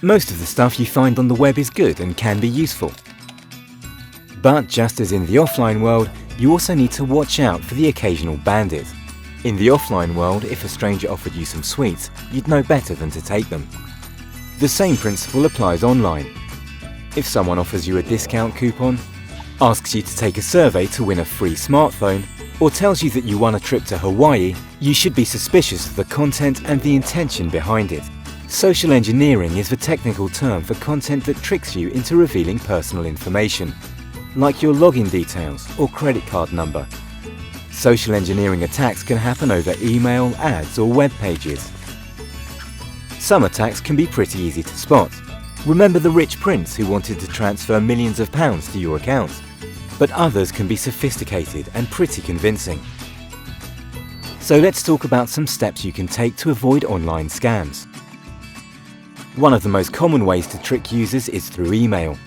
Most of the stuff you find on the web is good and can be useful. But just as in the offline world, you also need to watch out for the occasional bandit. In the offline world, if a stranger offered you some sweets, you'd know better than to take them. The same principle applies online. If someone offers you a discount coupon, asks you to take a survey to win a free smartphone, or tells you that you won a trip to Hawaii, you should be suspicious of the content and the intention behind it. Social engineering is the technical term for content that tricks you into revealing personal information, like your login details or credit card number. Social engineering attacks can happen over email, ads, or web pages. Some attacks can be pretty easy to spot. Remember the rich prince who wanted to transfer millions of pounds to your account? But others can be sophisticated and pretty convincing. So let's talk about some steps you can take to avoid online scams. One of the most common ways to trick users is through email.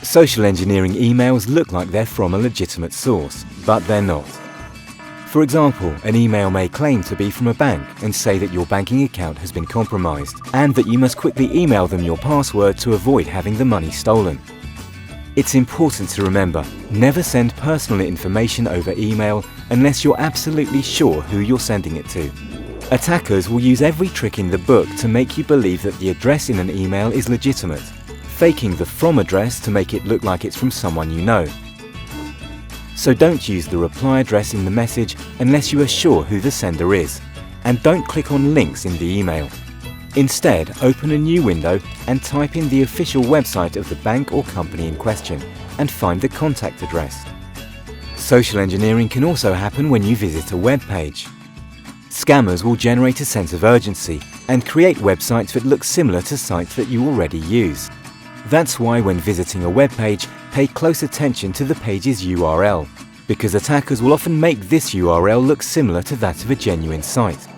Social engineering emails look like they're from a legitimate source, but they're not. For example, an email may claim to be from a bank and say that your banking account has been compromised and that you must quickly email them your password to avoid having the money stolen. It's important to remember, never send personal information over email unless you're absolutely sure who you're sending it to. Attackers will use every trick in the book to make you believe that the address in an email is legitimate, faking the from address to make it look like it's from someone you know. So don't use the reply address in the message unless you are sure who the sender is, and don't click on links in the email. Instead, open a new window and type in the official website of the bank or company in question and find the contact address. Social engineering can also happen when you visit a web page. Scammers will generate a sense of urgency and create websites that look similar to sites that you already use. That's why when visiting a web page, pay close attention to the page's URL, because attackers will often make this URL look similar to that of a genuine site.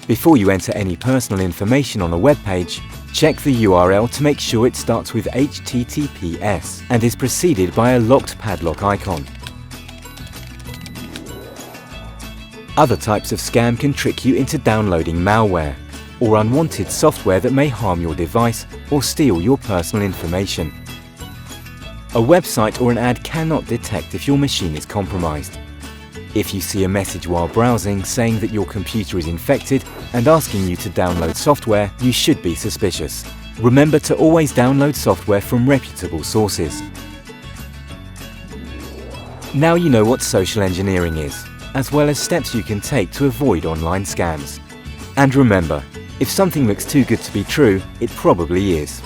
Before you enter any personal information on a web page, check the URL to make sure it starts with HTTPS and is preceded by a locked padlock icon. Other types of scam can trick you into downloading malware or unwanted software that may harm your device or steal your personal information. A website or an ad cannot detect if your machine is compromised. If you see a message while browsing saying that your computer is infected and asking you to download software, you should be suspicious. Remember to always download software from reputable sources. Now you know what social engineering is, as well as steps you can take to avoid online scams. And remember, if something looks too good to be true, it probably is.